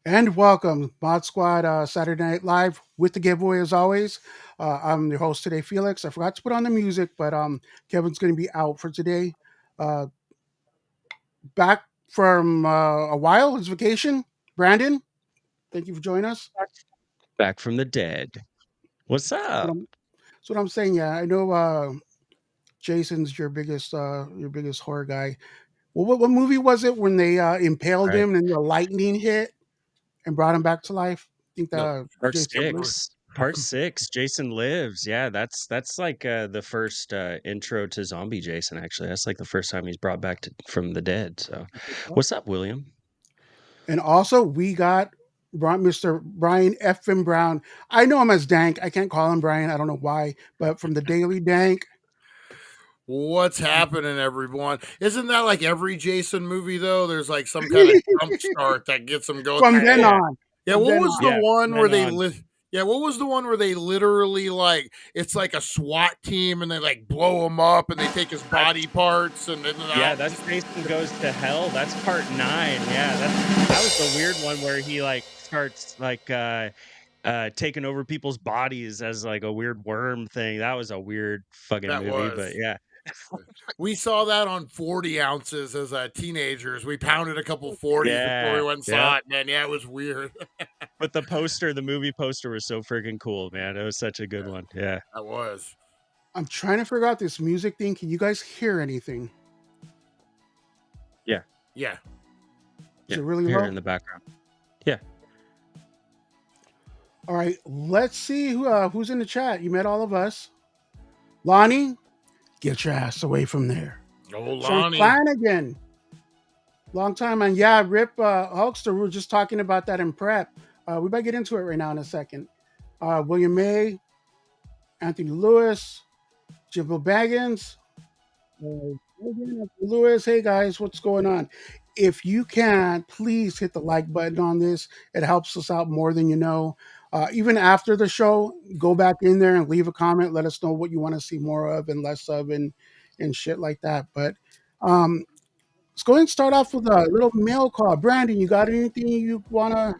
And welcome, Mod Squad Saturday Night Live with the giveaway as always. I'm your host today, Felix. I forgot to put on the music, but Kevin's going to be out for today. Uh, Back from a while, his vacation. Brandon, thank you for joining us. Back from the dead. What's up? That's what I'm saying. Yeah, I know Jason's your biggest horror guy. Well, what movie was it when they impaled Right. him and the lightning hit and brought him back to life? I think Part Jason. 6. Part 6. Jason Lives. Yeah, that's like the first intro to zombie Jason. Actually, that's like the first time he's brought back from the dead. So, what's up, William? And also, we got Mr. Brian F.M. Brown. I know him as Dank. I can't call him Brian. I don't know why, but from the Daily Dank. What's happening, everyone? Isn't that like every Jason movie, though? There's like some kind of jump start that gets them going. From then on. Yeah, what was the one where they what was the one where they literally like it's like a SWAT team and they like blow him up and they take his body parts and then that's Jason Goes to Hell. That's part 9. Yeah, that was the weird one where he like starts like taking over people's bodies as like a weird worm thing. That was a weird fucking movie, but yeah. We saw that on 40 ounces as teenagers. We pounded a couple 40s before we went and saw it, man. Yeah, it was weird. But the movie poster was so freaking cool, man. It was such a good one. Yeah. That was. I'm trying to figure out this music thing. Can you guys hear anything? Yeah. Yeah. Is it really here low? In the background? Yeah. All right. Let's see who's in the chat. You met all of us. Lonnie, get your ass away from there. Oh, Lonnie. Flanagan. Long time. And yeah, Rip Hulkster, we were just talking about that in prep. We might get into it right now in a second. William May, Anthony Lewis, Jimbo Baggins, Anthony Lewis. Hey guys, what's going on? If you can, please hit the like button on this. It helps us out more than you know. Even after the show, go back in there and leave a comment. Let us know what you want to see more of and less of, and shit like that. But um, let's go ahead and start off with a little mail call. Brandon, you got anything you wanna?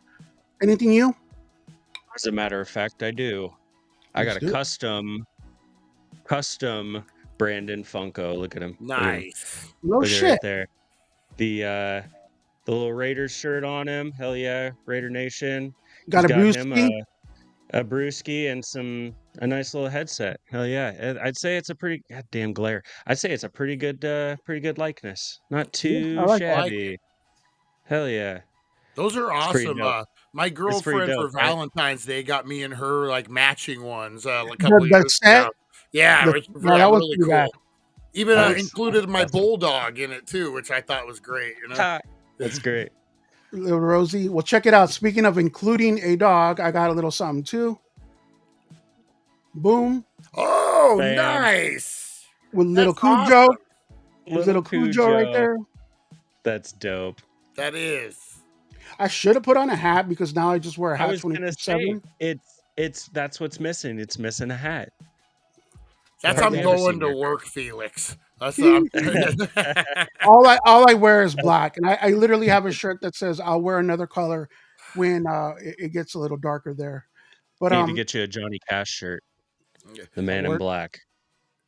Anything you? As a matter of fact, I do. I Let's got a do it. custom Brandon Funko. Look at him. Look at him. No Look at it shit. right there. The little Raiders shirt on him. Hell yeah, Raider Nation. Got He's a got him brewski. a brewski and a nice little headset. Hell yeah. I'd say it's a pretty goddamn glare. I'd say it's a pretty good likeness. Not Yeah, too I like that. I like shabby. Hell yeah. Those are It's pretty awesome. dope. My It's pretty girlfriend for dope, right? Valentine's Day got me and her like matching ones a couple The years set. ago. Yeah, which Yeah, that was really pretty bad. cool. Even That's included my awesome. bulldog in it too, which I thought was great. You know, Ha, that's great. Little Rosie. Well, check it out. Speaking of including a dog, I got a little something too. Boom. oh, Bam. nice. With little That's Cujo. awesome. With little Cujo right there. That's dope. That is. I should have put on a hat because now I just wear a I hat was gonna say 24/7. it's that's what's missing. It's missing a hat. That's Hardly I'm ever going seen to your work, Felix. That's all I wear is black, and I literally have a shirt that says I'll wear another color when it gets a little darker there. But Need to get you a Johnny Cash shirt. The Man in work. Black. It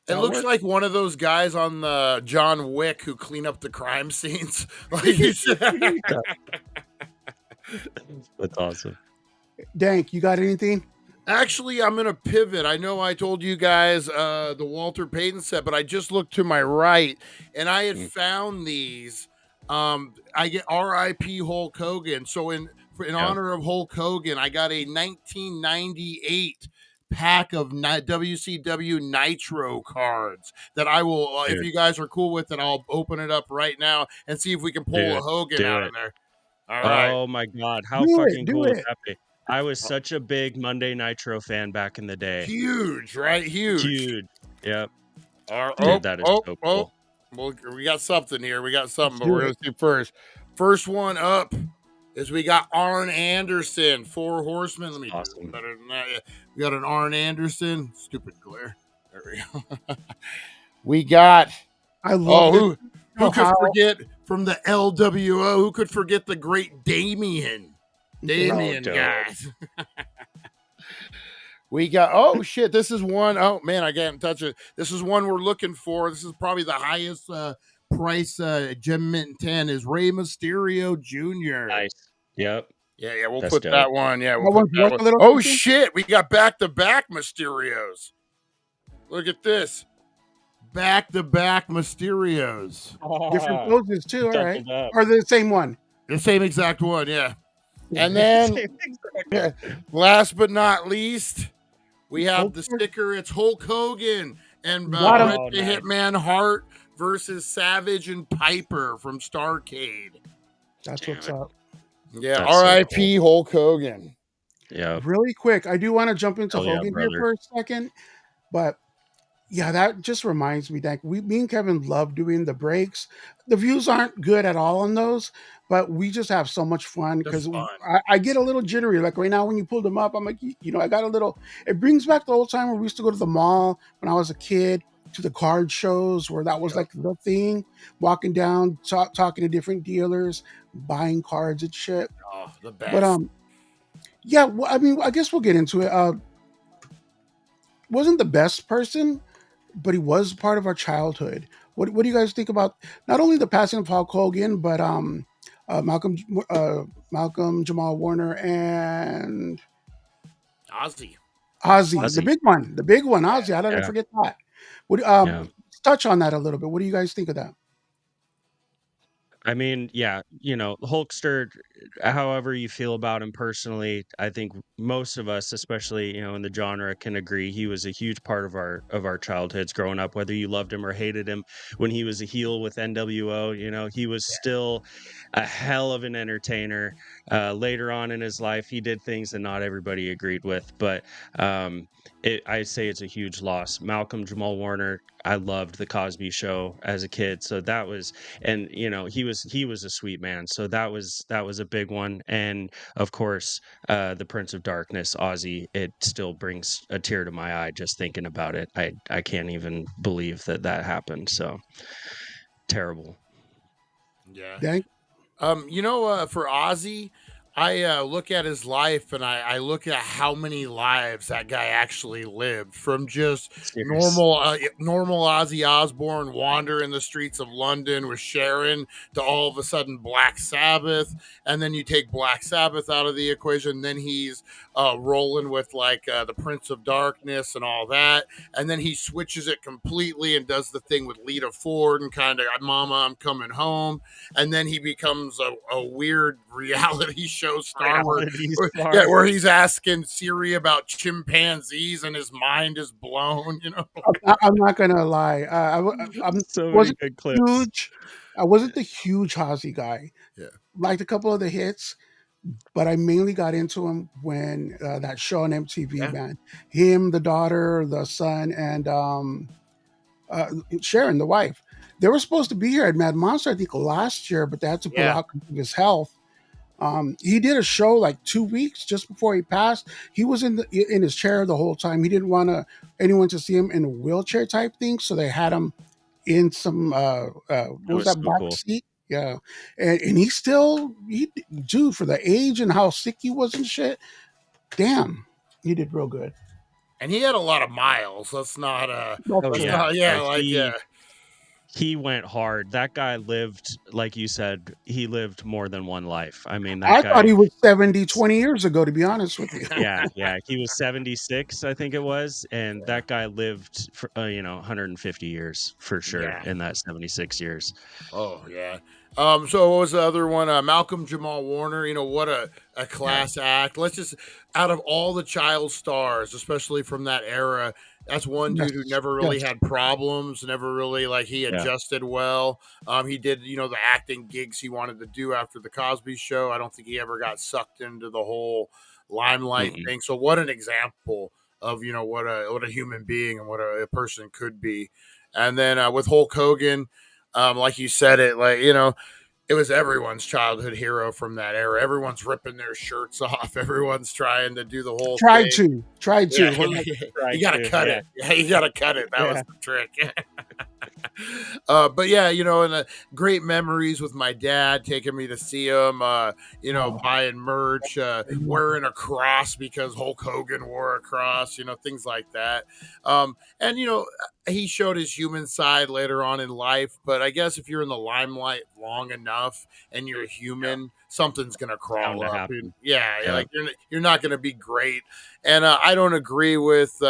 That'll looks work. like one of those guys on the John Wick who clean up the crime scenes. Like you said. That's awesome. Dank, you got anything? Actually, I'm gonna pivot. I know I told you guys the Walter Payton set, but I just looked to my right and I had found these. I get R.I.P. Hulk Hogan. So in honor of Hulk Hogan, I got a 1998 pack of WCW Nitro cards that I will, if you guys are cool with it, I'll open it up right now and see if we can pull a Hogan out of there. All right. Oh my god, how Do fucking it, do cool it. would that be? I was such a big Monday Nitro fan back in the day. Huge, right? Huge. Yep. Dude, that is so cool. Well, we got something here. We got something, Let's but we're do going to see first. First one up is we got Arn Anderson, Four Horsemen. Let me do Awesome. better than that. Yeah. We got an Arn Anderson. Stupid glare. There we go. We got. I love it. Who could forget from the LWO? Who could forget the great Damien? Damien, dope. guys. We got, oh shit, this is one, oh man, I can't touch it. This is one we're looking for. This is probably the highest price Gem Mint 10 is Rey Mysterio Jr. Nice. Yep. Yeah, we'll That's put dope. that one. Yeah, we'll That put one's that worth one. a little Oh something? shit, we got back-to-back Mysterios. Look at this. Back-to-back Mysterios. Different poses too. All right, Doubled up. or the same one. The same exact one, yeah. And then, last but not least, we have the sticker. It's Hulk Hogan and Got him. Bret the nice. Hitman Hart versus Savage and Piper from Starrcade. That's what's up. Yeah, That's so R.I.P. Hulk Hogan. Yeah. Really quick, I do want to jump into Hell yeah, Hogan here brother. for a second, but yeah, that just reminds me that me and Kevin love doing the breaks. The views aren't good at all on those, but we just have so much fun because That's fun. I get a little jittery. Like right now, when you pulled them up, I'm like, I got a little. It brings back the old time where we used to go to the mall when I was a kid, to the card shows where that was like the thing. Walking down, talking to different dealers, buying cards and shit. Oh, the best. But yeah, well, I mean, I guess we'll get into it. Wasn't the best person, but he was part of our childhood. What do you guys think about not only the passing of Hulk Hogan, but Malcolm Jamal Warner and Ozzy. Ozzy, the big one, Ozzy. How did I forget that? Let's touch on that a little bit. What do you guys think of that? I mean, yeah, Hulkster, however you feel about him personally, I think most of us, especially, in the genre, can agree he was a huge part of our childhoods growing up, whether you loved him or hated him. When he was a heel with NWO, he was still a hell of an entertainer. Later on in his life, he did things that not everybody agreed with, but um, I say it's a huge loss. Malcolm Jamal Warner, I loved the Cosby Show as a kid, so that was, and he was a sweet man, so that was a big one. And of course, the Prince of Darkness, Ozzy, it still brings a tear to my eye just thinking about it. I can't even believe that happened. So terrible. Yeah. Thank For Ozzy, I look at his life and I look at how many lives that guy actually lived, from just Serious. normal Ozzy Osbourne wandering the streets of London with Sharon, to all of a sudden Black Sabbath, and then you take Black Sabbath out of the equation, then he's rolling with the Prince of Darkness and all that, and then he switches it completely and does the thing with Lita Ford and kind of Mama, I'm coming home, and then he becomes a weird reality show star Reality yeah, star. where he's asking Siri about chimpanzees and his mind is blown. I'm not gonna lie. I'm So many wasn't good clips. huge. I wasn't the huge Ozzy guy. Yeah. Liked a couple of the hits, but I mainly got into him when that show on MTV, Yeah. man. Him, the daughter, the son, and Sharon, the wife. They were supposed to be here at Mad Monster, I think, last year, but they had to pull Yeah. out because of his health. He did a show like 2 weeks just before he passed. He was in his chair the whole time. He didn't want anyone to see him in a wheelchair type thing, so they had him in some That what was was that, so box cool. seat? Yeah, and he dude, for the age and how sick he was and shit. Damn, he did real good. And he had a lot of miles. That's Oh Let's true. yeah, not, yeah, yeah. he went hard. That guy lived, like you said, he lived more than one life. I mean, that I thought guy. he was 70 20 years ago, to be honest with you. Yeah, yeah, he was 76, I think it was, and that guy lived for 150 years for sure Yeah. in that 76 years. Oh yeah. So what was the other one? Malcolm Jamal Warner. What a class act. Let's just, out of all the child stars, especially from that era, that's one dude who Yes, never really yes. had problems. Never really, he Yeah. adjusted well. He did the acting gigs he wanted to do after the Cosby Show. I don't think he ever got sucked into the whole limelight Mm-mm. thing. So what an example of what a human being and what a person could be. And then with Hulk Hogan, like you said, it was everyone's childhood hero from that era. Everyone's ripping their shirts off. Everyone's trying to do the whole Tried thing. to, tried Yeah, to. you Right, got to too. cut Yeah. it. Yeah, you got to cut it. That was Yeah. the trick. But yeah, and great memories with my dad taking me to see him. Oh, Buying merch, wearing a cross because Hulk Hogan wore a cross. Things like that. And he showed his human side later on in life. But I guess if you're in the limelight long enough and you're human, something's gonna Bound crawl to up. happen. Yeah, Yeah. like you're not gonna be great. And I don't agree with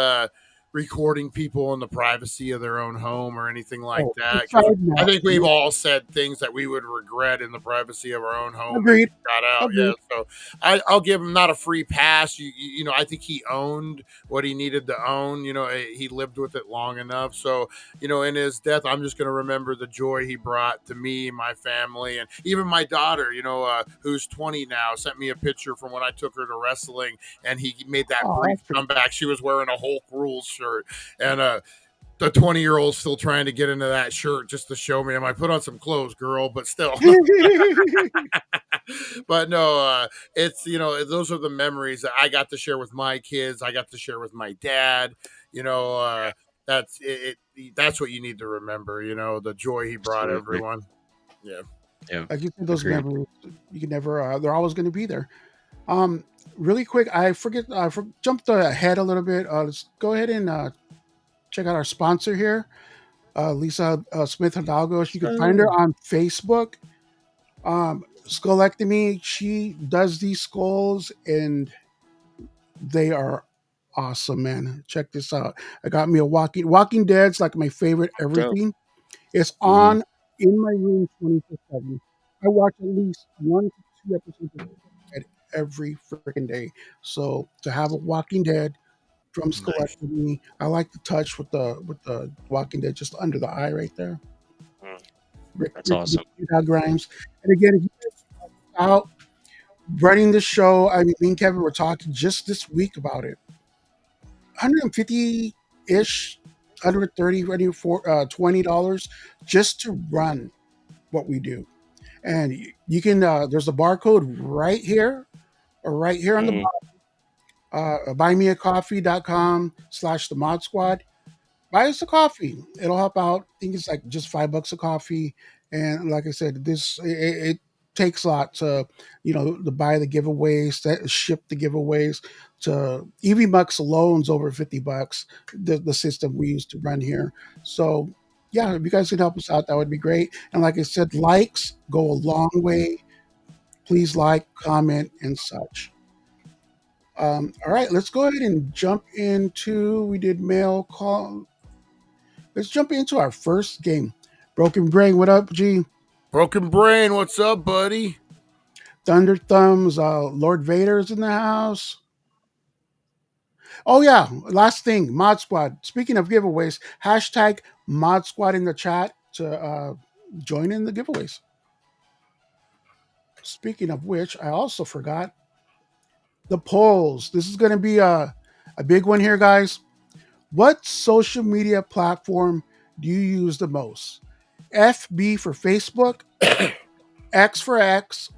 recording people in the privacy of their own home or anything like oh, that, because side I note. think we've all said things that we would regret in the privacy of our own home if Agreed. we got out. Yeah, Agreed. so I'll give him not a free pass. I think he owned what he needed to own. He lived with it long enough. So in his death, I'm just going to remember the joy he brought to me, my family, and even my daughter. Who's 20 now, sent me a picture from when I took her to wrestling, and he made that Oh, brief that's good. comeback. She was wearing a Hulk Rules shirt, and the 20-year-old's still trying to get into that shirt just to show me. I'm like, put on some clothes, girl, but still. But no, it's those are the memories that I got to share with my kids. I got to share with my dad. That's it. That's what you need to remember. The joy he brought Absolutely. everyone. Yeah. Yeah. Like you said, those Agreed. memories, you can never. They're always going to be there. Really quick, I forget. Jumped ahead a little bit. Let's go ahead and check out our sponsor here, Lisa Smith Hidalgo. You can find her on Facebook. Skullectomy. She does these skulls, and they are awesome, man. Check this out. I got me a Walking Dead's like my favorite Dope. everything. It's Mhm. on in my room 24/7. I watch at least 1 to 2 episodes of Walking Dead every freaking day. So to have a Walking Dead from Nice. collecting me, I like the touch with the Walking Dead just under the eye right there. Mm, that's Ricky awesome. Grimes. And again, if you guys out running the show, I mean, me and Kevin were talking just this week about it. 150 ish, 130, ready for $20 just to run what we do. And you can, there's a barcode right here or right here on the Mhm. buymeacoffee.com/the mod squad. Buy us a coffee. It'll help out. I think it's like just $5 a coffee. And like I said, it takes a lot to to buy the giveaways, to ship the giveaways. To EV Bucks alone's over $50. The system we use to run here. So yeah, if you guys could help us out, that would be great. And like I said, likes go a long way. Please like, comment, and such. All right, let's go ahead and jump into. We did mail call. Let's jump into our first game. Broken Brain, what up, G? Broken Brain, what's up, buddy? Thunder Thumbs, Lord Vader's in the house. Oh yeah, last thing, Mod Squad. Speaking of giveaways, hashtag Mod Squad in the chat to join in the giveaways. Speaking of which, I also forgot the polls. This is going to be a big one here, guys. What social media platform do you use the most? FB for Facebook, X for X,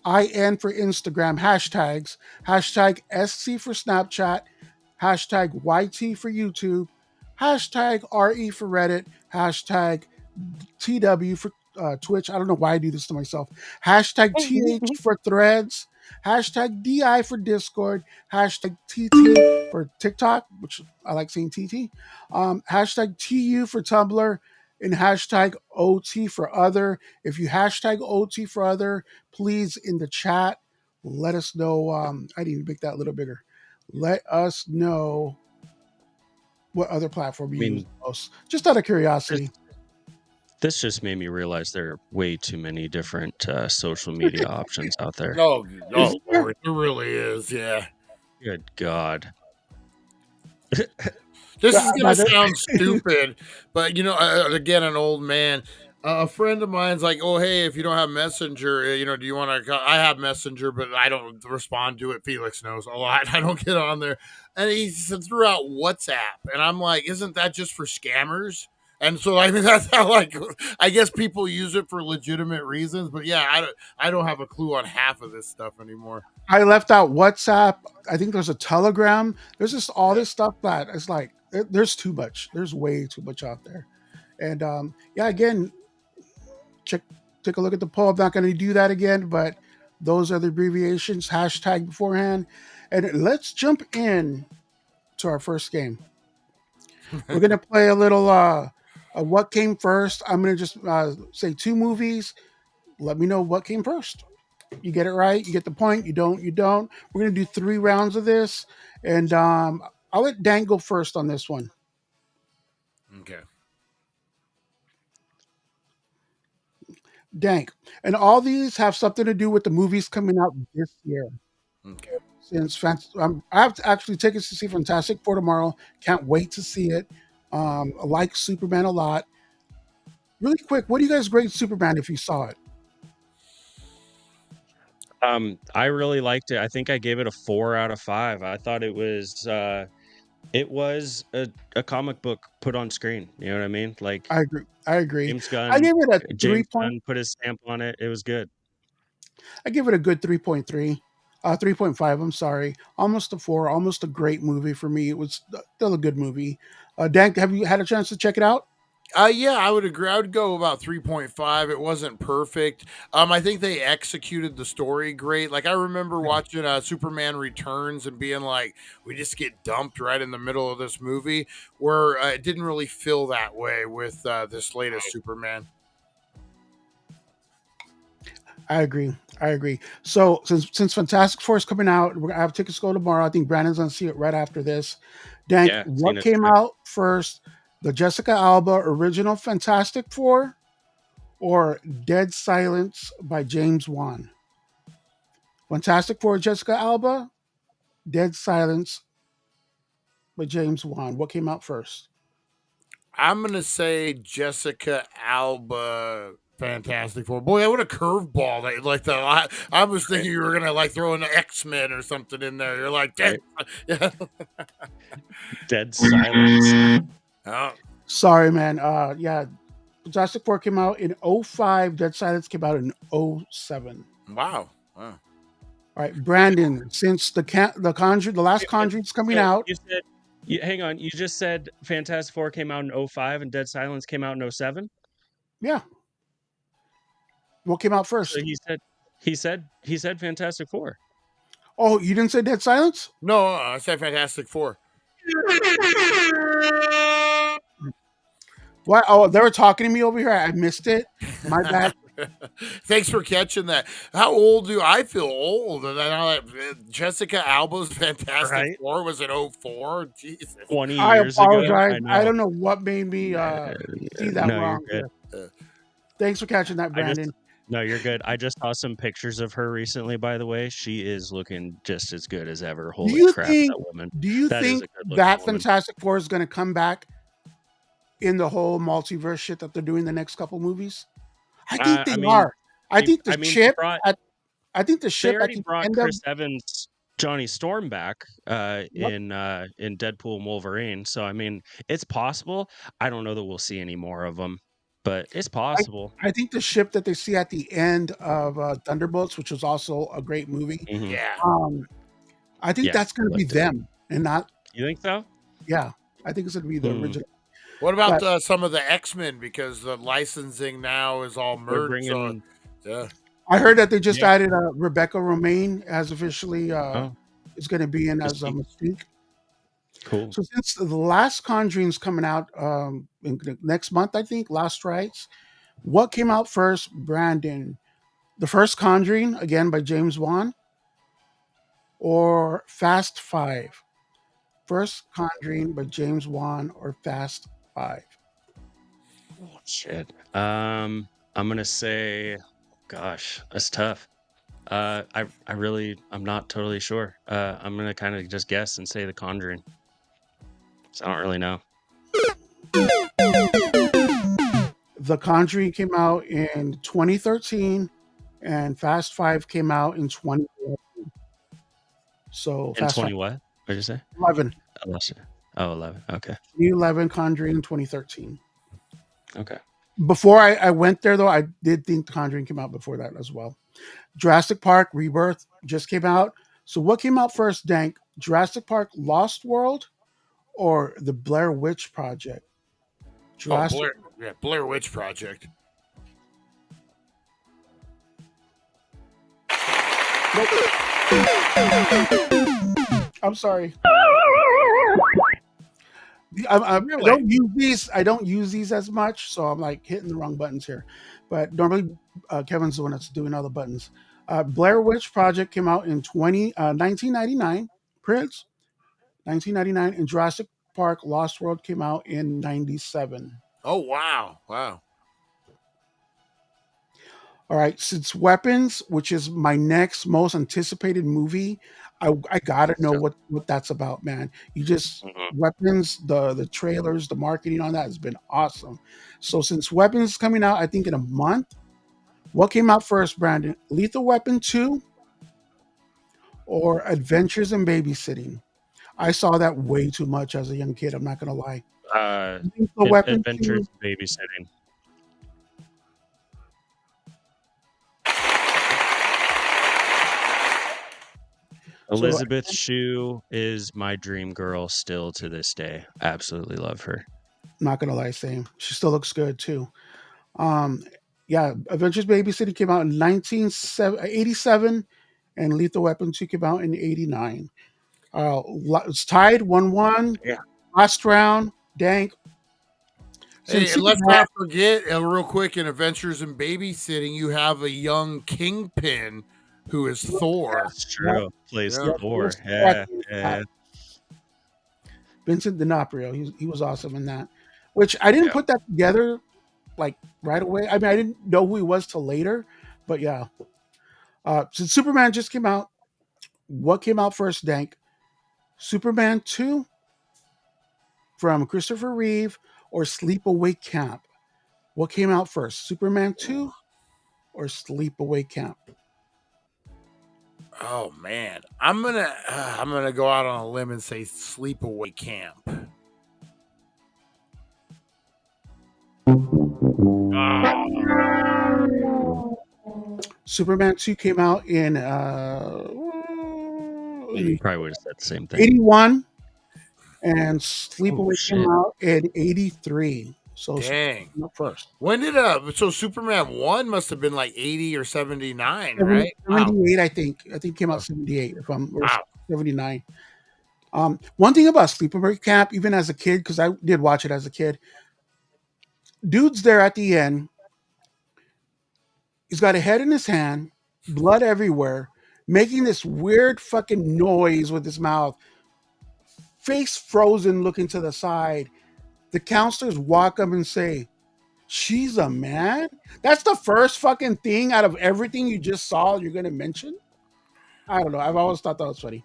IN for Instagram hashtags, hashtag SC for Snapchat, hashtag YT for YouTube, hashtag RE for Reddit, hashtag TW for Twitch. I don't know why I do this to myself. Hashtag TH for Threads, hashtag DI for Discord, hashtag TT for TikTok, which I like saying TT, hashtag TU for Tumblr, and hashtag OT for other. If you hashtag OT for other, please in the chat let us know. I need to make that a little bigger. Let us know what other platform I you use mean, the most, just out of this curiosity. this just made me realize there are way too many different social media options out there. Oh, Is oh, it there? Lord, it really is. Yeah. Good God. This Yeah, is gonna sound stupid, but again, an old man. A friend of mine's like, "Oh, hey, if you don't have Messenger, do you want to?" I have Messenger, but I don't respond to it. Felix knows a lot. I don't get on there, and he said threw out WhatsApp, and I'm like, "Isn't that just for scammers?" And so, I mean, that's how I guess people use it for legitimate reasons, but yeah, I don't have a clue on half of this stuff anymore. I left out WhatsApp. I think there's a Telegram. There's just all Yeah. this stuff that it's like there's too much. There's way too much out there. And yeah, again, check take a look at the poll. I'm not going to do that again, but those are the abbreviations. Hashtag beforehand, and let's jump in to our first game. We're gonna play a little what came first. I'm gonna just say two movies. Let me know what came first. You get it right, you get the point. You don't, you don't. We're gonna do 3 rounds of this, and I'll let Dan go first on this one. Okay. Dank. And all these have something to do with the movies coming out this year. Okay. I have actually tickets to see Fantastic Four tomorrow. Can't wait to see it. I like Superman a lot. Really quick, what do you guys rate Superman if you saw it? I really liked it. I think I gave it a 4 out of 5. I thought it was a comic book put on screen. You know what I mean? Like I agree. I agree. James I Gunn, gave it a James Gunn put his stamp on it. It was good. I give it a good 3.3. 3.5, I'm sorry. Almost a 4, almost a great movie for me. It was still a good movie. Dan, have you had a chance to check it out? Yeah, I would agree. I would go about 3.5. It wasn't perfect. I think they executed the story great. Like I remember watching Superman Returns and being like, we just get dumped right in the middle of this movie, where it didn't really feel that way with this latest Superman. I agree. I agree. So since Fantastic Four is coming out, I have tickets to go tomorrow. I think Brandon's gonna see it right after this. Dank, Yeah, seen what it came today. out first? The Jessica Alba original Fantastic Four or Dead Silence by James Wan? Fantastic Four, Jessica Alba, Dead Silence by James Wan. What came out first? I'm gonna say Jessica Alba. Fantastic Four. Boy, that would a curveball. Like I was Right. thinking you were gonna like throw an X-Men or something in there. You're like, Right. yeah. Dead Silence. Oh, Sorry, man. Yeah, Fantastic Four came out in 05. Dead Silence came out in 07. wow. All right, Brandon. Since the Conjure, the last Wait, but Conjure's coming so out. you said, hang on, you just said Fantastic Four came out in 05 and Dead Silence came out in 07? Yeah. What came out So first? he said Fantastic Four. Oh, you didn't say Dead Silence? No, I said Fantastic Four. What? Oh, they were talking to me over here. I missed it. My bad. Thanks for catching that. How old do I feel old? And then Jessica Alba's Fantastic Right. Four was in 04. Jesus. 20 I years ago. apologize. I know. don't know what made me see that No, you're wrong. good. Here. Thanks for catching that, Brandon. No, you're good. I just saw some pictures of her recently, by the way. She is looking just as good as ever. Holy you crap, think- that woman. Do you That is think a good-looking that woman. Fantastic Four is going to come back in the whole multiverse shit that they're doing the next couple movies? I think they are. I think the ship. I think the ship. They already brought end Chris Evans, Johnny Storm back in Deadpool and Wolverine. So I mean, it's possible. I don't know that we'll see any more of them, but it's possible. I think the ship that they see at the end of Thunderbolts, which was also a great movie. Mhm. Yeah. I think that's going to be them and not. You think so? Yeah, I think it's going to be the original. What about some of the X-Men? Because the licensing now is all They're merged. bringing, Yeah. I heard that they just added Rebecca Romaine as officially is going to be in as Mystique. Cool. So since the last Conjuring's coming out next month, I think, Last Rites, what came out first, Brandon? The first Conjuring, again by James Wan, or Fast Five? First Conjuring by James Wan or Fast Five? Oh, shit. I'm gonna say, gosh, that's tough. I'm not totally sure. I'm gonna kind of just guess and say The Conjuring. So I don't really know. The Conjuring came out in 2013, and Fast Five came out in 2011. So In 20 what? What did you say? 11. I lost it. Oh, 11. Okay. 2011 Conjuring in 2013. Okay. Before I went there, though, I did think The Conjuring came out before that as well. Jurassic Park Rebirth just came out. So what came out first, Dank? Jurassic Park Lost World or the Blair Witch Project? Blair Witch Project. I'm sorry. I don't use these. I don't use these as much, so I'm like hitting the wrong buttons here. But normally, Kevin's the one that's doing all the buttons. Blair Witch Project came out in 1999. Prince, 1999, and Jurassic Park Lost World came out in 97. Oh wow! Wow. All right, since Weapons, which is my next most anticipated movie, I gotta know what that's about, man. You just Weapons, the trailers, the marketing on that has been awesome. So since Weapons is coming out, I think in a month, what came out first, Brandon? Lethal Weapon 2 or Adventures in Babysitting? I saw that way too much as a young kid. I'm not gonna lie. Lethal Weapon Adventures in Babysitting. Elizabeth Shue is my dream girl still to this day. Absolutely love her. Not gonna lie, same. She still looks good too. Yeah, Adventures Babysitting came out in 1987, and Lethal Weapon 2 came out in 89. It's tied 1-1. Yeah. Last round, Dank. Hey, and let's not forget, real quick, in Adventures in Babysitting, you have a young Kingpin who is Thor. That's true. Plays Thor. Yeah. Vincent D'Onofrio. He was awesome in that. Which I didn't put that together like right away. I mean, I didn't know who he was till later, but yeah. Since Superman just came out, what came out first, Dank? Superman 2 from Christopher Reeve or Sleepaway Camp? What came out first, Superman 2 or Sleepaway Camp? Oh man, I'm gonna go out on a limb and say Sleepaway Camp. Superman 2 came out in You probably would have said the same thing. 81, and Sleepaway shit. came out in 83. So Dang. Superman up first. When did so Superman 1 must have been like 80 or 79, right? 78, I think. I think it came out 78 if I'm or Wow. 79. One thing about Sleepaway Camp, even as a kid, because I did watch it as a kid, dude's there at the end. He's got a head in his hand, blood everywhere, making this weird fucking noise with his mouth, face frozen, looking to the side. The counselors walk up and say, "She's a man." That's the first fucking thing out of everything you just saw you're gonna mention. I don't know. I've always thought that was funny,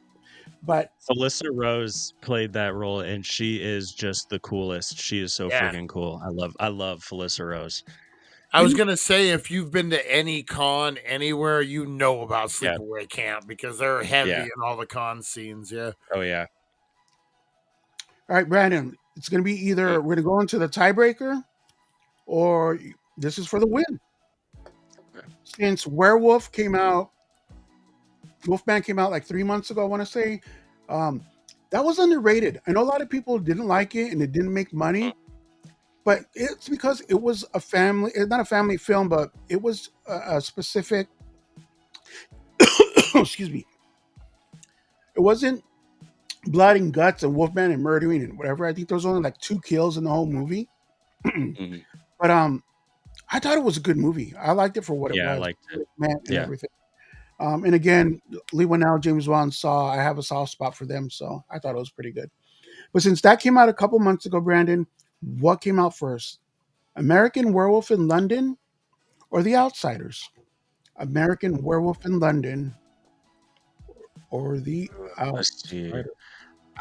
but Felissa Rose played that role, and she is just the coolest. She is so Yeah. freaking cool. I love Felissa Rose. I was gonna say, if you've been to any con anywhere, you know about Yeah. Sleepaway Camp because they're heavy Yeah. in all the con scenes. Yeah. Oh yeah. all right, Brandon, it's gonna be either we're gonna go into the tiebreaker, or this is for the win. Since Werewolf came out, Wolfman came out like 3 months ago, I want to say. That was underrated. I know a lot of people didn't like it and it didn't make money, but it's because it was a family, not a family film, but it was a specific, excuse me, it wasn't blood and guts and Wolfman and murdering and whatever. I think there was only like 2 kills in the whole movie. Mhm. But I thought it was a good movie. I liked it for what it Yeah, I was. liked it. Man, and Yeah. everything. And again, Lee Winnell, James Wan Saw, I have a soft spot for them, so I thought it was pretty good. But since that came out a couple months ago, Brandon, what came out first? American Werewolf in London or The Outsiders? American Werewolf in London or The Let's see. Outsiders?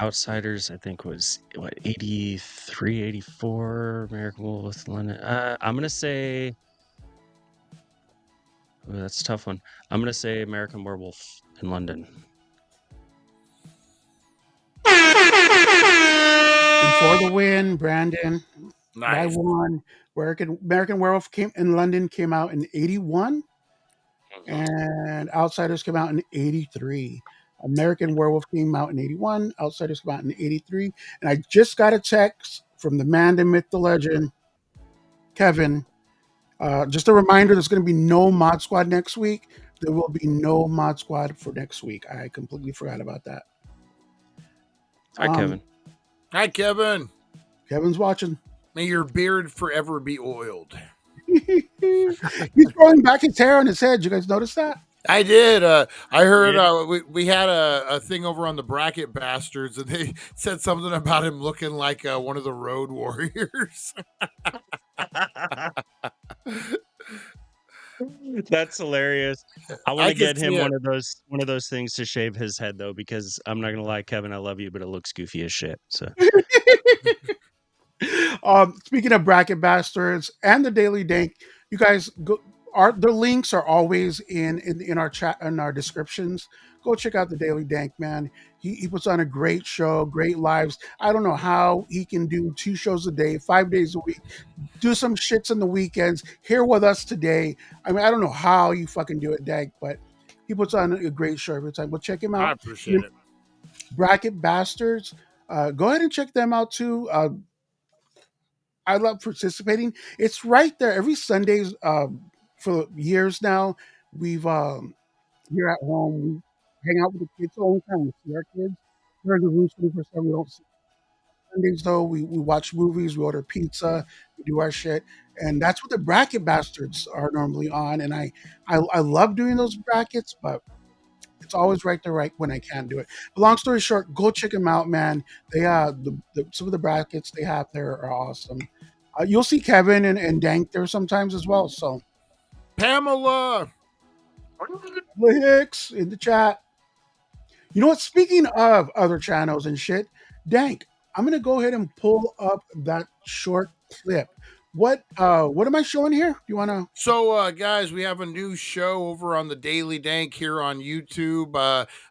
Outsiders, I think was what 83, 84. American Wolf London. I'm gonna say. Ooh, that's a tough one. I'm gonna say American Werewolf in London. And for the win, Brandon, by Nice. one. American Werewolf came in London came out in 81. And Outsiders came out in 83. American Werewolf came out in 81. Outsiders came out in 83. And I just got a text from the man, the myth, the legend, Kevin. Just a reminder there's going to be no Mod Squad next week. There will be no Mod Squad for next week. I completely forgot about that. Hi, Kevin. Hi, Kevin. Kevin's watching. May your beard forever be oiled. He's growing back his hair on his head. You guys notice that? I did. I heard we had a thing over on the Bracket Bastards, and they said something about him looking like one of the Road Warriors. That's hilarious. I I want to can get him see it. one of those things to shave his head though, because I'm not gonna lie, Kevin, I love you, but it looks goofy as shit. So Speaking of Bracket Bastards and the Daily Dank, you guys go. The links are always in our chat in our descriptions. Go check out the Daily Dank, man. He puts on a great show, great lives. I don't know how he can do 2 shows a day, 5 days a week, do some shits on the weekends, here with us today. I mean, I don't know how you fucking do it, Dank, but he puts on a great show every time. But check him I out. appreciate it. Bracket Bastards. Go ahead and check them out too. I love participating. It's right there every Sundays for years now. We've here at home we hang out with the kids all the time. We see our kids. We're in the room 24/7. We don't see Sundays though. We watch movies. We order pizza. We do our shit, and that's what the Bracket Bastards are normally on. And I love doing those brackets, but it's always right there right when I can do it. But long story short, go check them out, man. They some of the brackets they have there are awesome. You'll see Kevin and Dank there sometimes as well. So Pamela. Hicks in the chat. You know what? Speaking of other channels and shit, Dank, I'm gonna go ahead and pull up that short clip. What am I showing here? You wanna So, guys, we have a new show over on the Daily Dank here on YouTube.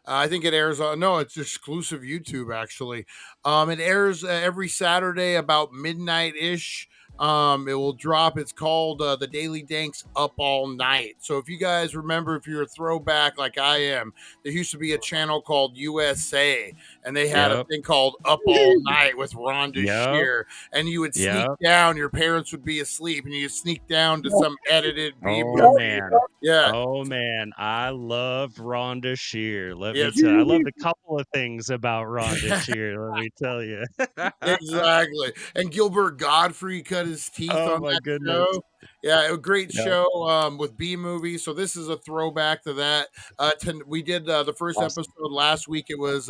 I think it airs on, no, it's exclusive YouTube actually. It airs every Saturday about midnight ish. It will drop. It's called the Daily Danks Up All Night. So, if you guys remember, if you're a throwback like I am, there used to be a channel called USA, and they had a Yep. thing called Up All Night with Rhonda Yep. Shear, and you would sneak Yep. down. Your parents would be asleep, and you sneak down to some edited B Oh movie. man. Yeah, Oh man, I loved Rhonda Shear. Let me yes, tell you, I loved a couple of things about Rhonda Shear. Let me tell you. exactly. And Gilbert Godfrey cut his teeth Oh on my that goodness. show. Yeah, a great Yep. show with B movies. So this is a throwback to that. We did the first Awesome. episode last week. It was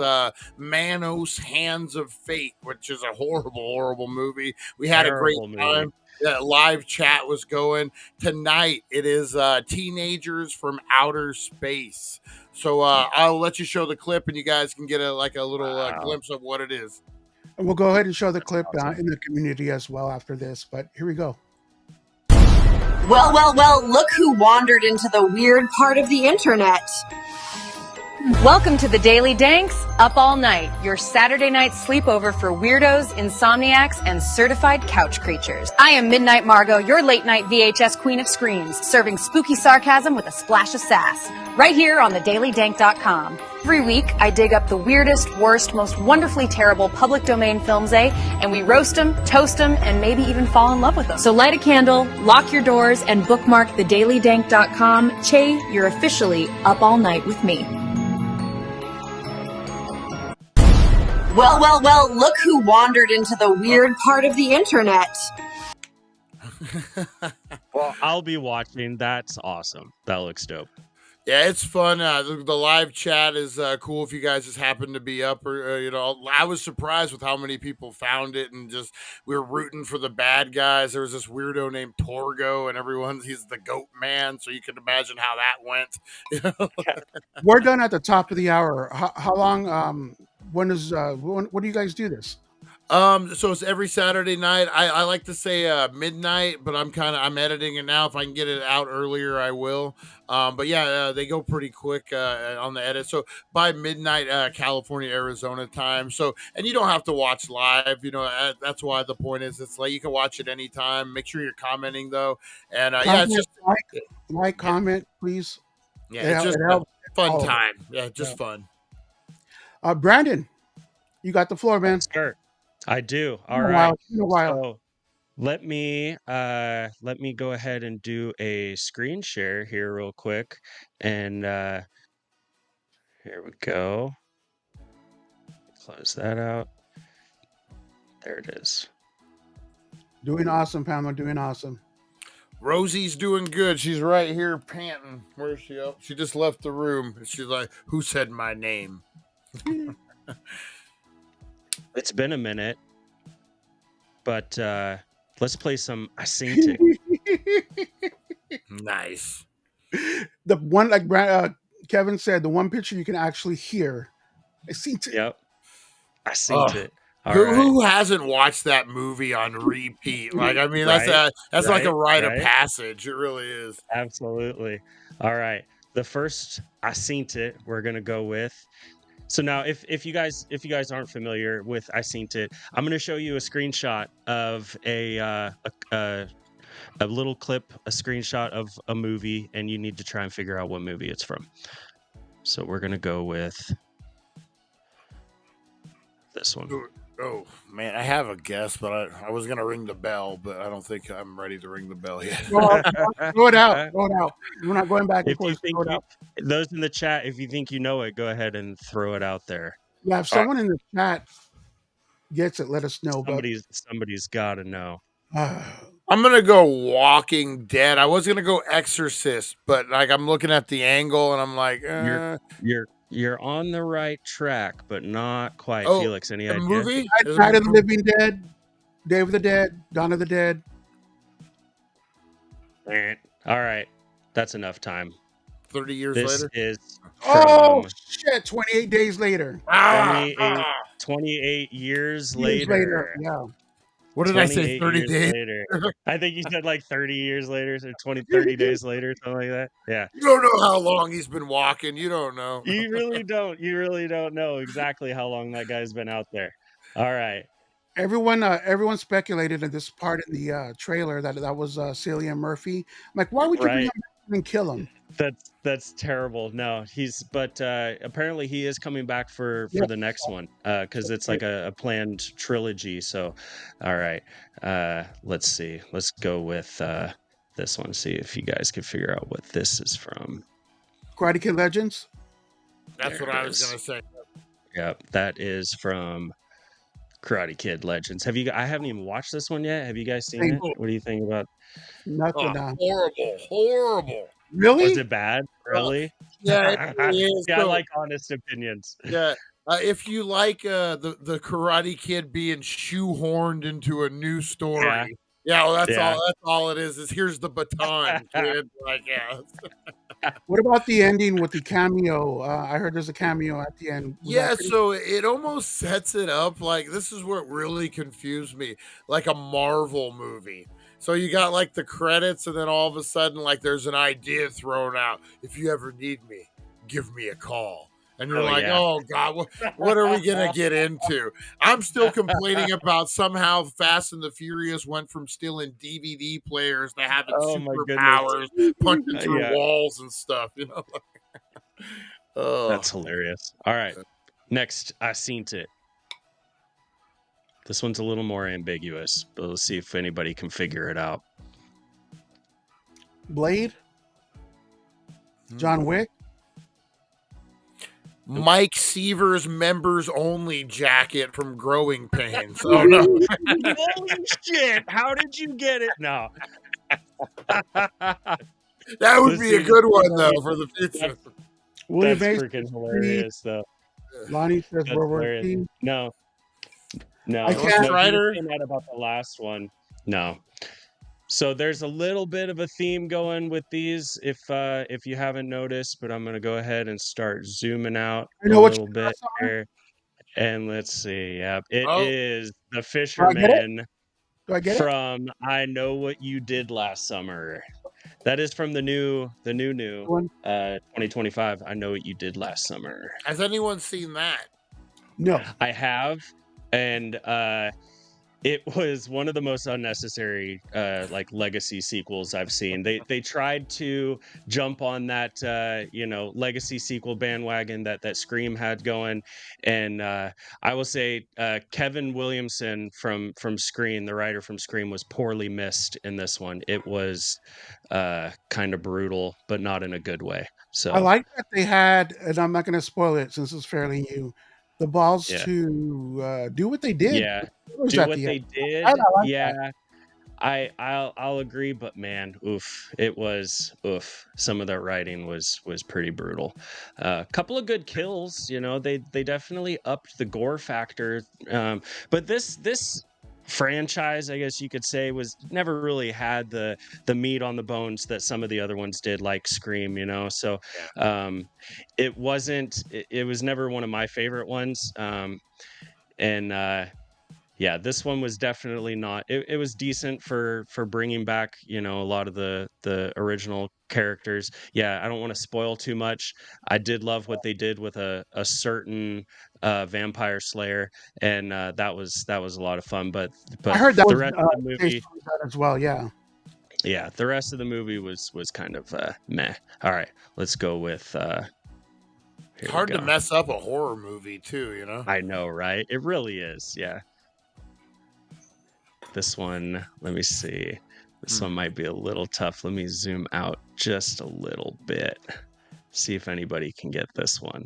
Manos Hands of Fate, which is a horrible movie. We had a great Terrible movie. time. Yeah, live chat was going. Tonight it is Teenagers from Outer Space. So I'll let you show the clip, and you guys can get a little Wow. glimpse of what it is. And we'll go ahead and show the clip awesome. in the community as well after this. But here we go. Well, look who wandered into the weird part of the internet. Welcome to the Daily Danks Up All Night, your Saturday night sleepover for weirdos, insomniacs, and certified couch creatures. I am Midnight Margot, your late night VHS queen of screams, serving spooky sarcasm with a splash of sass, right here on thedailydank.com. Every week, I dig up the weirdest, worst, most wonderfully terrible public domain films, and we roast them, toast them, and maybe even fall in love with them. So light a candle, lock your doors, and bookmark thedailydank.com. Che, you're officially up all night with me. Well, look who wandered into the weird part of the internet. Well, I'll be watching. That's awesome. That looks dope. Yeah, it's fun. The live chat is cool if you guys just happen to be up, or I was surprised with how many people found it, and just we were rooting for the bad guys. There was this weirdo named Torgo, and he's the goat man, so you can imagine how that went. We're done at the top of the hour. How long? When do you guys do this? So it's every Saturday night. I like to say midnight, but I'm editing it now. If I can get it out earlier, I will. But yeah, they go pretty quick on the edit. So by midnight, California, Arizona time. So, and you don't have to watch live. That's why the point is it's like you can watch it anytime. Make sure you're commenting though. And yeah, it's just like, comment, please. yeah, it's just it helps. fun time. Yeah, just fun. Brandon, you got the floor, man. Sure. I do. All Been a right. while. Been a while. So let me go ahead and do a screen share here real quick. And here we go. Close that out. There it is. Doing awesome, Pamela. Doing awesome. Rosie's doing good. She's right here panting. Where is she? Oh, she just left the room. She's like, "Who said my name?" It's been a minute, but let's play some I Seen It. Nice. The one, like Kevin said, the one picture you can actually hear. I seen it. Yep. I Seen It. All Who hasn't watched that movie on repeat? Like, I mean, that's like a rite of passage. It really is. Absolutely. All right. The first I Seen It we're gonna go with. So now, if you guys aren't familiar with I Seen It, I'm going to show you a screenshot of a little clip, a screenshot of a movie, and you need to try and figure out what movie it's from. So we're going to go with this one. Oh man, I have a guess, but I was gonna ring the bell, but I don't think I'm ready to ring the bell yet. Throw it out. Throw it out. We're not going back. If you think those in the chat, if you think you know it, go ahead and throw it out there. Yeah, if someone in the chat gets it, let us know. Somebody's got to know. I'm gonna go Walking Dead. I was gonna go Exorcist, but like I'm looking at the angle and I'm like, You're on the right track, but not quite. Felix, any idea? Movie? Night of the Living Dead. Day of the Dead, Dawn of the Dead. All right, that's enough time. 30 years This later. is Oh from shit! 28 days later. 28 years Years later. later. Yeah. What did I say? 28 30 years days? later. I think you said like 30 years later, so 30 days later, something like that. Yeah. You don't know how long he's been walking. You don't know. You really don't. You really don't know exactly how long that guy's been out there. All right. Everyone speculated in this part in the trailer that was Cillian Murphy. I'm like, why would you bring Right. him back and kill him? That's terrible. No, but apparently he is coming back for Yeah. the next one because it's like a planned trilogy. So, all right, let's see. Let's go with this one. See if you guys can figure out what this is from. Karate Kid Legends. That's There what it I was is. gonna say. Yep, that is from Karate Kid Legends. I haven't even watched this one yet. Have you guys seen it? What do you think about? Nothing. Horrible. Really? Was it bad? Really? Yeah, it is. Yeah, I So, like honest opinions. yeah. If you like the Karate Kid being shoehorned into a new story, well, that's all it is. Is here's the baton, kid. Like, yeah. What about the ending with the cameo? I heard there's a cameo at the end. Was that Yeah, pretty- so it almost sets it up like this is what really confused me, like a Marvel movie. So you got like the credits, and then all of a sudden, like there's an idea thrown out. If you ever need me, give me a call. And you're Oh, like, yeah. oh God, what are we gonna get into? I'm still complaining about somehow Fast and the Furious went from stealing DVD players to having Oh, my goodness. superpowers, punching through Yeah. walls and stuff. You know. Oh. That's hilarious. All right. Next, I seen it. This one's a little more ambiguous, but let's see if anybody can figure it out. Blade? John Wick? Mike Seaver's members only jacket from Growing Pains. Oh no. Holy shit! How did you get it? No. That would be a good one though for the future. William That's Bates? freaking hilarious, though. Lonnie says That's World War hilarious. II. No. I can't- No, Strider? you were saying that about the last one. No. So there's a little bit of a theme going with these, if you haven't noticed, but I'm gonna go ahead and start zooming out I know a what little you bit saw. here. And let's see. Yep, it Oh. is the I get it? Fisherman Do I get it? from I Know What You Did Last Summer. That is from the new One? 2025. I Know What You Did Last Summer. Has anyone seen that? No. I have, and it was one of the most unnecessary like legacy sequels I've seen. They tried to jump on that legacy sequel bandwagon that Scream had going, and I will say Kevin Williamson from Scream, the writer from Scream, was poorly missed in this one. It was kind of brutal, but not in a good way. So I like that they had, and I'm not going to spoil it since it's fairly new, the balls Yeah. to do what they did. yeah. It was Do at what the they end. did. I like Yeah. I'll agree, but man, it was some of that writing was pretty brutal. A couple of good kills, they definitely upped the gore factor. But this franchise, I guess you could say, was never really had the meat on the bones that some of the other ones did, like Scream, So it wasn't. It was never one of my favorite ones. Yeah, this one was definitely not. It was decent for bringing back, a lot of the original characters. Yeah, I don't want to spoil too much. I did love what they did with a certain vampire slayer, and that was a lot of fun. But I heard that the was rest of the movie, based on that as well. Yeah. yeah, the rest of the movie was kind of meh. All right, let's go with. Here It's we hard to go. mess up a horror movie too, I know, right? It really is. Yeah. This one, let me see. This one might be a little tough. Let me zoom out just a little bit. See if anybody can get this one.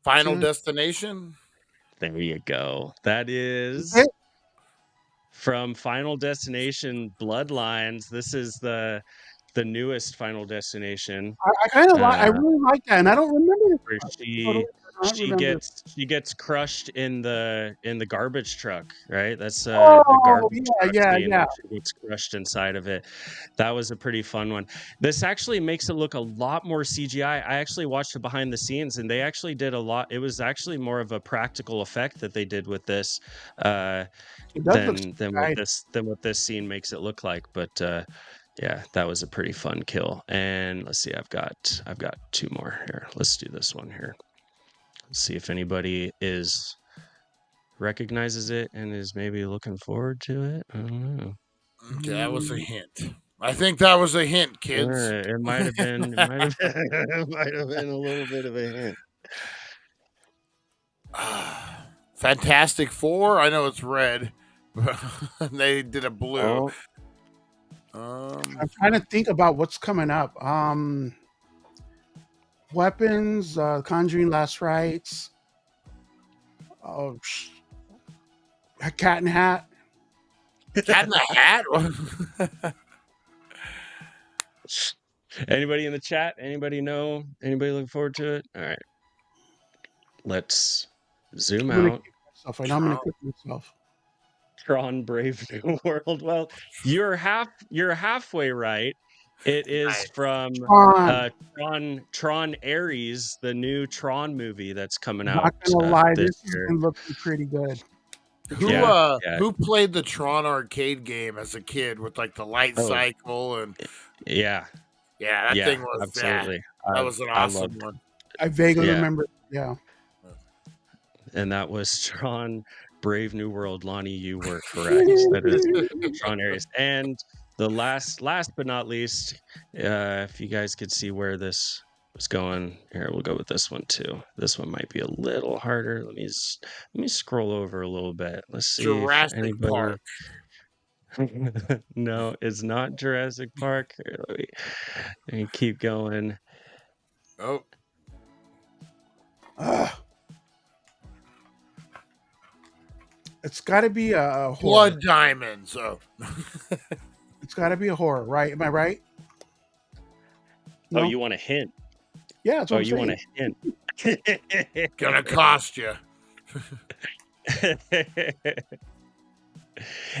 Final Hmm. Destination. There you go. That is Yeah. from Final Destination Bloodlines. This is the newest Final Destination. I kind of like. I really like that, and I don't remember it. Where she not remember. she gets crushed in the garbage truck, right? That's the Oh, garbage yeah, truck yeah, scene yeah. where she gets crushed inside of it. That was a pretty fun one. This actually makes it look a lot more CGI. I actually watched the behind the scenes, and they actually did a lot. It was actually more of a practical effect that they did with this It does look than what this scene makes it look like. But yeah, that was a pretty fun kill. And let's see, I've got 2 more here. Let's do this one here. Let's see if anybody recognizes it and is maybe looking forward to it. I don't know. Okay, that was a hint. I think that was a hint, kids. It might have been. It might have been a little bit of a hint. Fantastic Four. I know it's red, but they did a blue. I'm trying to think about what's coming up. Weapons, Conjuring Last Rites, Cat in the Hat. Cat in the Hat. Anybody in the chat? Anybody know? Anybody looking forward to it? All right. Let's zoom I'm gonna out. kick myself. I know I'm gonna kick myself. Tron Brave New World. Well, you're halfway right. It is from Tron Ares, the new Tron movie that's coming out. Not gonna lie, this this year. is looking pretty good. Who played the Tron arcade game as a kid with like the light cycle and that thing was absolutely. That was an awesome one. I vaguely remember. Yeah. And that was Tron Brave New World. Lonnie, you were correct. That is Tron Ares. And the last but not least, if you guys could see where this was going, here we'll go with this one too. This one might be a little harder. Let me scroll over a little bit. Let's see. Jurassic Park. No, it's not Jurassic Park. Here, let me keep going. Oh. It's got to be a horror. Blood Diamonds. Oh. It's got to be a horror, right? Am I right? No? Oh, you want a hint? Yeah, that's what I'm saying. Want a hint? Gonna cost you.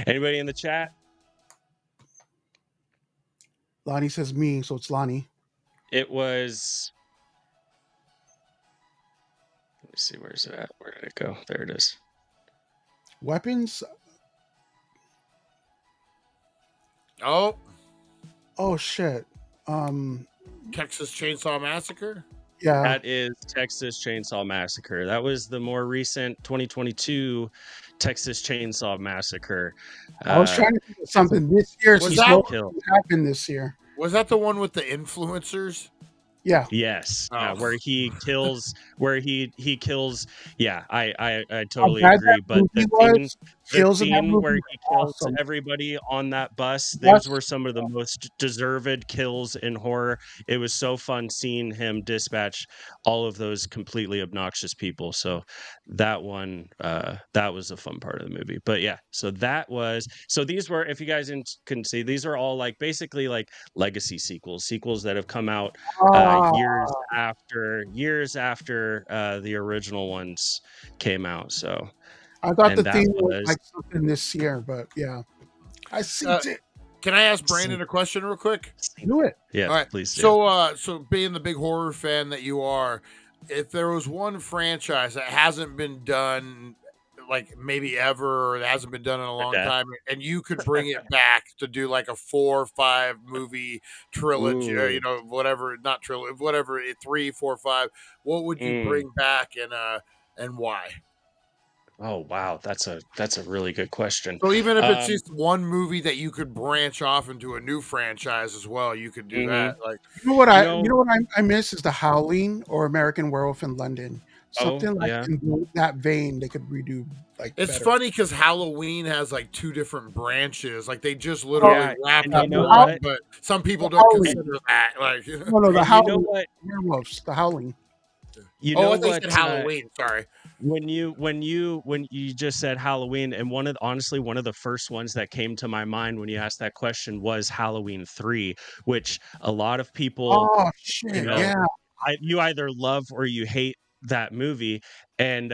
Anybody in the chat? Lonnie says me, so it's Lonnie. It was. Let me see. Where's it at? Where did it go? There it is. Weapons? Oh. Oh, shit. Texas Chainsaw Massacre? Yeah. That is Texas Chainsaw Massacre. That was the more recent 2022 Texas Chainsaw Massacre. I was trying to think of something this year. Was that kill? Happened this year? Was that the one with the influencers? Yeah. Yes. Oh. Where he kills. Where he kills. Yeah, I totally agree. But the scene where he kills everybody on that bus, those were some of the most deserved kills in horror. It was so fun seeing him dispatch all of those completely obnoxious people. So that one, that was a fun part of the movie. But yeah, so these were, if you guys can see, these are all like basically like legacy sequels that have come out years after the original ones came out. So I thought the theme was like something this year, but yeah, I see it. Can I ask Brandon a question real quick? Do it. Yeah, all right. Please do. So being the big horror fan that you are, if there was one franchise that hasn't been done like maybe ever, or that hasn't been done in a long time, and you could bring it back to do like a 4 or 5 movie trilogy, or, whatever, not trilogy, whatever, 3, 4, 5, what would you bring back and why? Oh wow, that's a really good question. So even if it's just one movie that you could branch off into a new franchise as well, you could do that. Like I miss is the Howling or American Werewolf in London. Something in that vein they could redo. Like it's better. funny because Halloween has like 2 different branches. Like they just literally wrapped up one, but some people don't consider that. Like the Howling werewolves, the Howling. I think said Halloween. Sorry. When you just said Halloween, and one of the first ones that came to my mind when you asked that question was Halloween 3, which a lot of people you either love or you hate that movie, and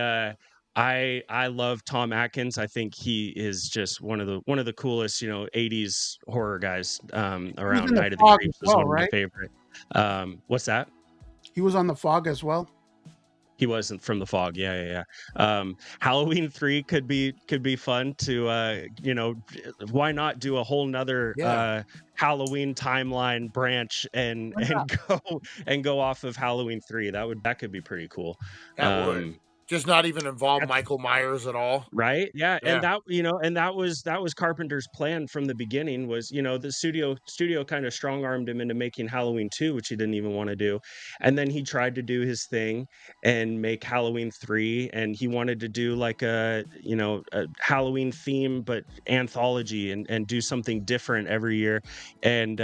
I love Tom Atkins. I think he is just one of the coolest, 80s horror guys He was around. in The Night of the Fog as Creeps is well, one of my right? favorite. What's that? He was on The Fog as well. He wasn't from The Fog. Yeah. Halloween 3 could be fun to why not do a whole nother Yeah. Halloween timeline branch and Why not? go off of Halloween 3. That could be pretty cool. That would. Um Just not even involve that's Michael Myers at all. Right? Yeah, and Yeah. that was Carpenter's plan from the beginning was, the studio kind of strong-armed him into making Halloween 2, which he didn't even want to do. And then he tried to do his thing and make Halloween 3, and he wanted to do like a Halloween theme but anthology and do something different every year. And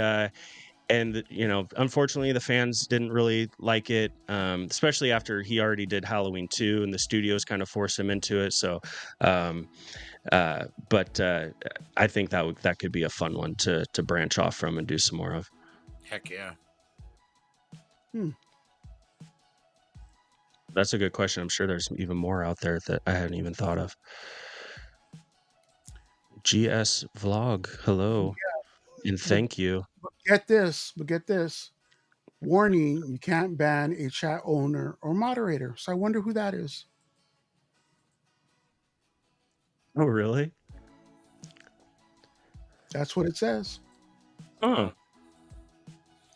unfortunately the fans didn't really like it, especially after he already did Halloween 2 and the studios kind of forced him into it. So um but I think that could be a fun one to branch off from and do some more of. Heck yeah. That's a good question. I'm sure there's even more out there that I hadn't even thought of. GS Vlog, hello and thank you. But get this. Warning, you can't ban a chat owner or moderator. So I wonder who that is. Oh really? That's what it says. Oh,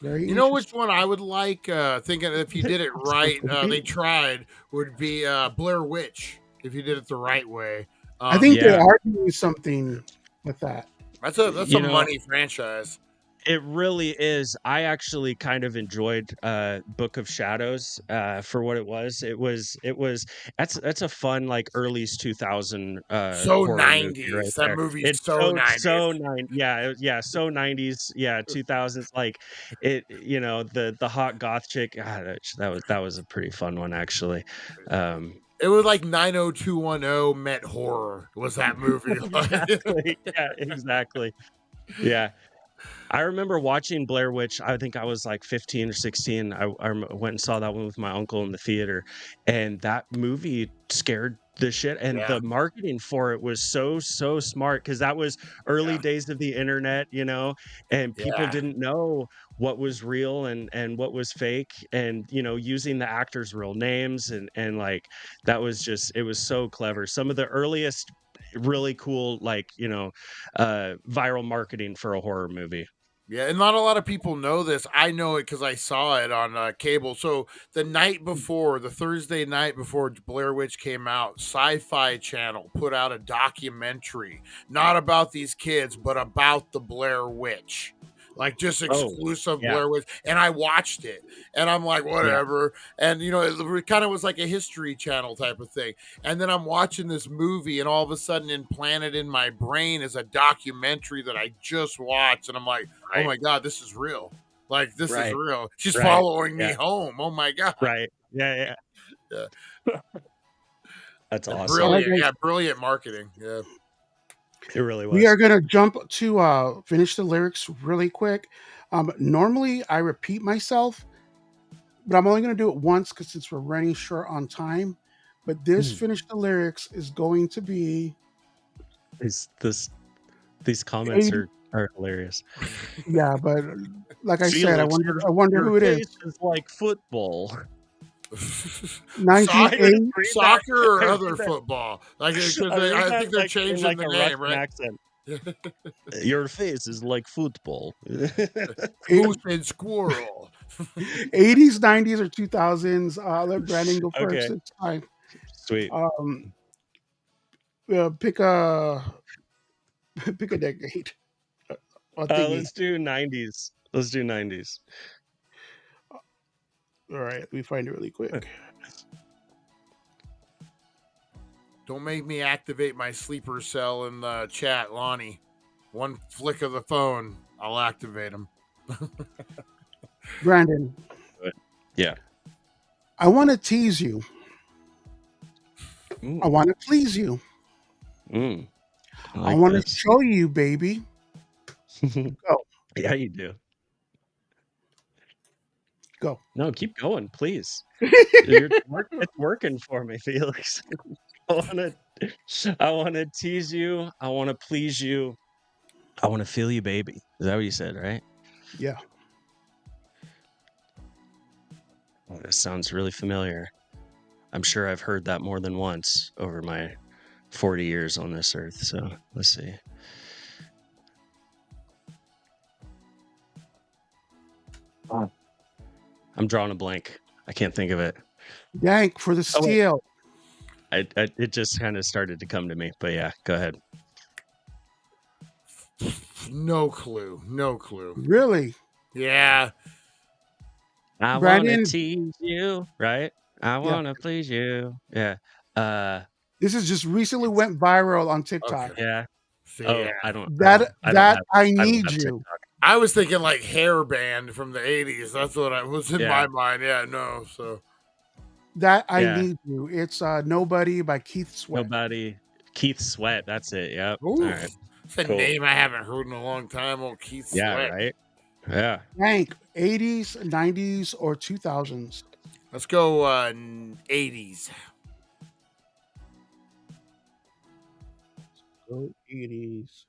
Very You know interesting. which one I would like? Thinking if you did it right, they tried, would be Blair Witch. If you did it the right way. I think they Yeah. are doing something with that. That's a You know, money franchise. it really is. I actually kind of enjoyed Book of Shadows for what it was. That's a fun like early 2000 So horror movie 90s. right That there. movie's It's so so 90s. so 90s, 2000s, like it, the hot goth chick. That was a pretty fun one actually. It was like 90210 met horror. Was that movie? Exactly. Yeah, exactly. Yeah. I remember watching Blair Witch. I think I was like 15 or 16. Went and saw that one with my uncle in the theater, and that movie scared the shit. And Yeah. the marketing for it was so smart because that was early Yeah. days of the internet, and people Yeah. didn't know what was real and what was fake, and using the actors' real names and like that was just it was so clever. Some of the earliest really cool viral marketing for a horror movie. Yeah, and not a lot of people know this. I know it because I saw it on cable. So the night before, the Thursday night before Blair Witch came out, Sci-Fi Channel put out a documentary, not about these kids, but about the Blair Witch. Like just exclusive yeah. Blair Witch. And I watched it. And I'm like, whatever. And it kind of was like a History Channel type of thing. And then I'm watching this movie, and all of a sudden implanted in my brain is a documentary that I just watched. And I'm like, oh my God, this is real. Like, this is real. She's following me home. Oh my God. Right. Yeah. That's awesome. Brilliant. Yeah, brilliant marketing. Yeah. It really was. We are going to jump to finish the lyrics really quick. Normally, I repeat myself, but I'm only going to do it once because since we're running short on time. But this finish the lyrics is going to be. These comments are hilarious. Yeah, but like I said, I wonder who it is. It's like football. 98 Soccer or other football? Like, I think they're changing like the a name, Russian right? accent. Your face is like football. Goose and squirrel. 80s, 90s, or 2000s. Let Brandon go first. Okay. It's fine. Sweet. Pick a decade. Let's do 90s. Let's do 90s. All right, let me find it really quick. Don't make me activate my sleeper cell in the chat, Lonnie. One flick of the phone, I'll activate him. Brandon. Yeah. I want to tease you. Ooh. I want to please you. I want to show you, baby. Go. Yeah, you do. Go. No, keep going, please. It's working for me, Felix. I wanna tease you. I wanna please you. I wanna feel you, baby. Is that what you said, right? Yeah. Oh, this sounds really familiar. I'm sure I've heard that more than once over my 40 years on this earth. So let's see. I'm drawing a blank. I can't think of it. Dank for the Oh, wait. steal. It just kind of started to come to me. But yeah, go ahead. No clue. No clue. Really? Yeah. I want Brandon? to tease you, right? I Yeah. want to please you. Yeah. This is just recently went viral on TikTok. Okay. Yeah. See, Oh, yeah. I don't That have I need you. TikTok. I was thinking like hair band from the 80s. That's what I was in Yeah. my mind. Yeah, no. So That I Yeah. need you. It's Nobody by Keith Sweat. Nobody. Keith Sweat. That's it. Yep. ooh, All right. it's a Cool. name I haven't heard in a long time. Old Keith Yeah. Sweat. Right. Yeah. Dank, 80s, 90s, or 2000s? Let's go 80s. Go 80s.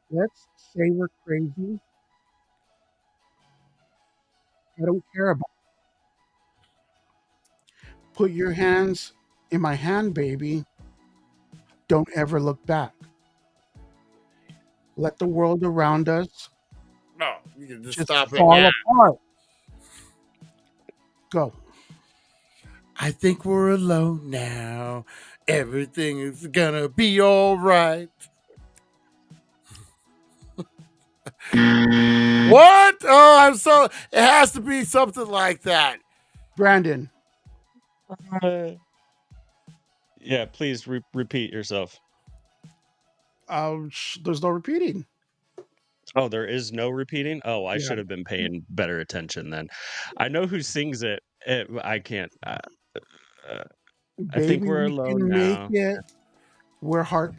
Let's say we're crazy. I don't care about it. Put your hands in my hand, baby. Don't ever look back. Let the world around us No, you can just just stop it. fall Yeah. apart. Go. I think we're alone now. Everything is gonna be all right. What? Oh, I'm so. It has to be something like that. Brandon. Yeah. Please repeat yourself. There's no repeating. Oh, there is no repeating. Oh, I Yeah. should have been paying better attention then. I know who sings it. I can't. I think Baby, we're we alone can make now. it. We're heart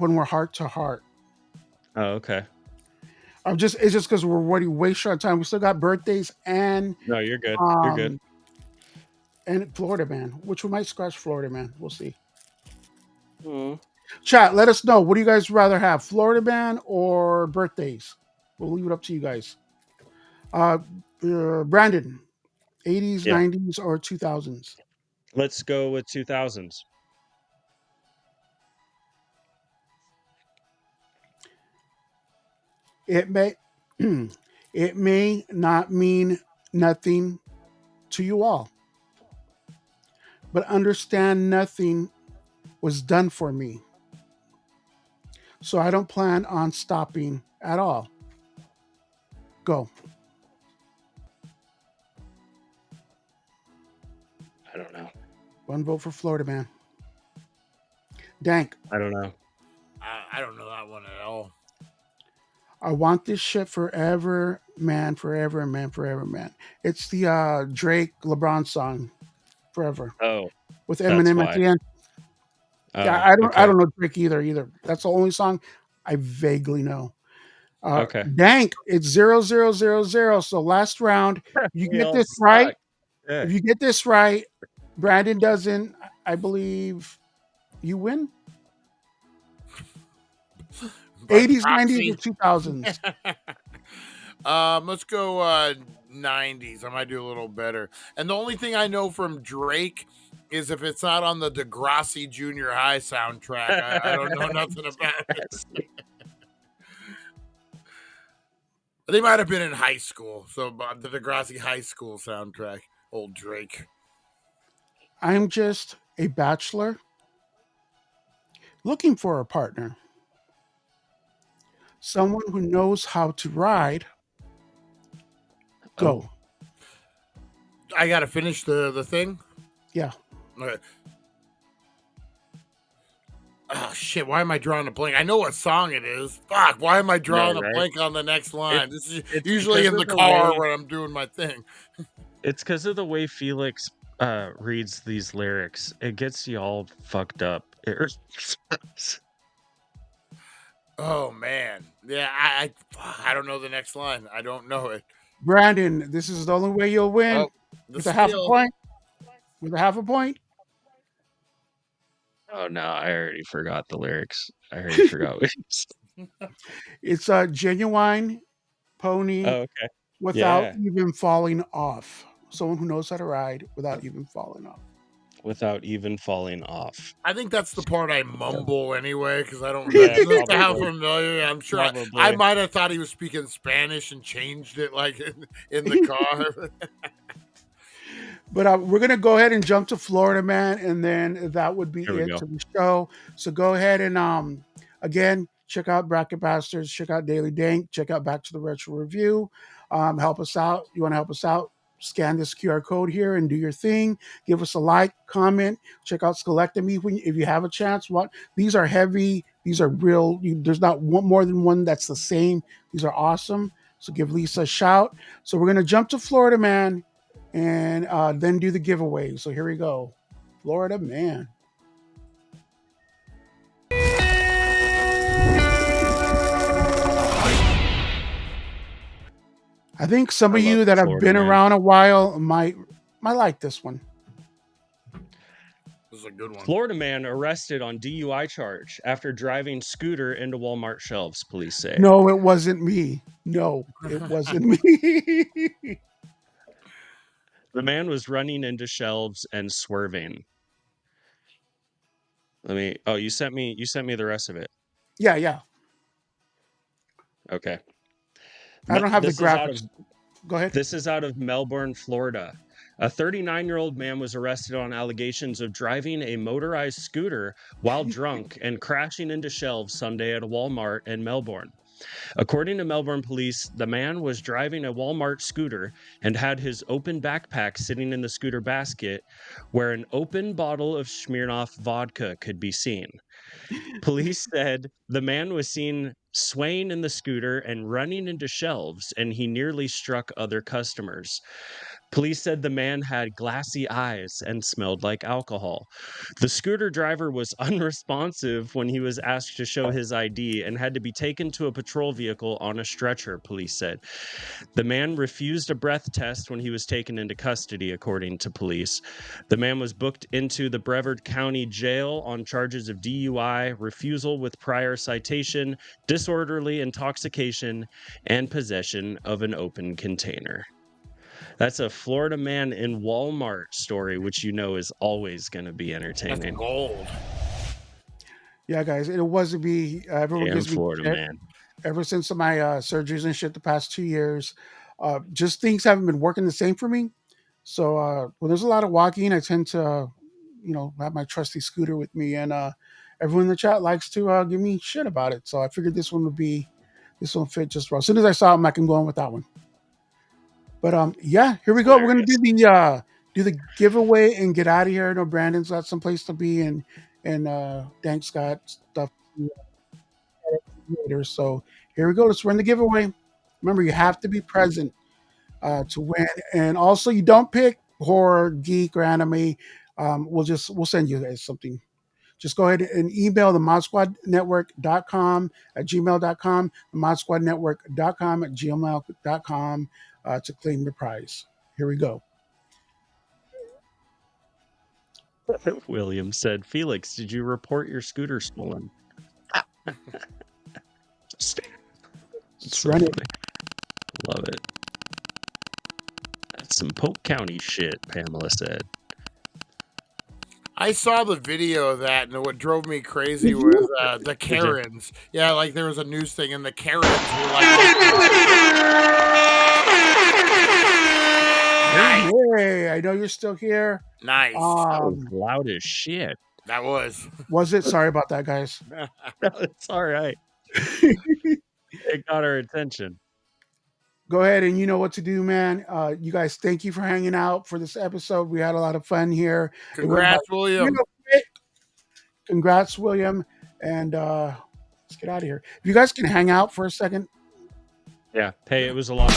to heart. Oh, okay. It's just because we're already way short on time. We still got birthdays and No, you're good. You're good. and Florida Man, which we might scratch Florida Man. We'll see. Mm. Chat, let us know. What do you guys rather have, Florida Man or birthdays? We'll leave it up to you guys. Brandon, 80s, Yeah. 90s, or 2000s? Let's go with 2000s. It may it may not mean nothing to you all, but understand nothing was done for me. So I don't plan on stopping at all. Go. I don't know. One vote for Florida Man. Dank, I don't know. I don't know that one at all. I want this shit forever, man, forever, man, forever, man. It's the Drake LeBron song, Forever, Oh, with that's Eminem at why. the end. Oh, Yeah, I okay. don't know Drake either. That's the only song I vaguely know. Okay. Dank, it's 0-0-0-0. So last round, you We get all this right. suck. Yeah. If you get this right, Brandon doesn't. I believe you win. By 80s, 90s, proxy. or 2000s. Let's go 90s. I might do a little better. And the only thing I know from Drake is if it's not on the Degrassi Junior High soundtrack, I don't know nothing about it. They might have been in high school, so the Degrassi High School soundtrack. Old Drake. I'm just a bachelor looking for a partner. Someone who knows how to ride. Go. I gotta finish the thing. Yeah. Okay. Oh shit! Why am I drawing a blank? I know what song it is. Fuck! Why am I drawing a right? blank on the next line? This is it's usually because in of the the car way- when I'm doing my thing. It's because of the way Felix reads these lyrics. It gets you all fucked up. Oh man, yeah. I don't know the next line. I don't know it. Brandon, this is the only way you'll win Oh, the with a half a steal. point. With a half a point. Oh no, I already forgot the lyrics. I already forgot what It's a genuine pony Oh, okay. without Yeah. even falling off. Someone who knows how to ride without even falling off. Without even falling off. I think that's the part I mumble anyway because I don't. Yeah, That's how probably. familiar. I'm sure I Probably. might have thought he was speaking Spanish and changed it like in the car. But we're gonna go ahead and jump to Florida Man, and then that would be Here we it go. to the show. So go ahead and again check out Bracket Bastards, check out Daily Dank, check out Back to the Retro Review. Help us out. You want to help us out? Scan this QR code here and do your thing. Give us a like, comment. Check out Skelectomy if you have a chance. What these are heavy. These are real. There's not more than one that's the same. These are awesome. So give Lisa a shout. So we're gonna jump to Florida Man, and then do the giveaway. So here we go. Florida Man. I think some I of you love that have Florida been Man. around a while might like this one. This is a good one. Florida man arrested on DUI charge after driving scooter into Walmart shelves, police say. No, it wasn't me. No, it wasn't me. The man was running into shelves and swerving. Oh, you sent me the rest of it. Yeah. Okay. I don't have the This is out graphics. Go ahead. This is out of Melbourne, Florida. A 39-year-old man was arrested on allegations of driving a motorized scooter while drunk and crashing into shelves Sunday at a Walmart in Melbourne. According to Melbourne police, the man was driving a Walmart scooter and had his open backpack sitting in the scooter basket where an open bottle of Smirnoff vodka could be seen. Police said the man was seen swaying in the scooter and running into shelves, and he nearly struck other customers. Police said the man had glassy eyes and smelled like alcohol. The scooter driver was unresponsive when he was asked to show his ID and had to be taken to a patrol vehicle on a stretcher, police said. The man refused a breath test when he was taken into custody, according to police. The man was booked into the Brevard County Jail on charges of DUI, refusal with prior citation, disorderly intoxication, and possession of an open container. That's a Florida man in Walmart story, which you know is always going to be That's entertaining. gold. Yeah, guys, it wasn't me. Everyone Damn gives me Florida shit. man. Ever since my surgeries and shit the past 2 years. Just things haven't been working the same for me. So when there's a lot of walking, I tend to, have my trusty scooter with me, and everyone in the chat likes to give me shit about it. So I figured this one fit just well. As soon as I saw him, I can go on with that one. But yeah, here we go. We're gonna do the giveaway and get out of here. I know Brandon's got some place to be, and Dank's got stuff later. So here we go. Let's run the giveaway. Remember, you have to be present to win, and also you don't pick horror, geek, or anime. We'll send you guys something. Just go ahead and email the modsquadnetwork.com at gmail.com, the modsquadnetwork.com at gmail.com to claim your prize. Here we go. William said, Felix, did you report your scooter stolen? Let's run it. Love it. That's some Polk County shit, Pamela said. I saw the video of that, and what drove me crazy was the Karens. Yeah, like there was a news thing, and the Karens were like, nice. Hey, I know you're still here. Nice. That was loud as shit. That was. Was it? Sorry about that, guys. No, it's all right. It got our attention. Go ahead, and you know what to do, man. You guys, thank you for hanging out for this episode. We had a lot of fun here. Congrats, William. Congrats, William. And let's get out of here. If you guys can hang out for a second. Yeah. Hey, it was a lot.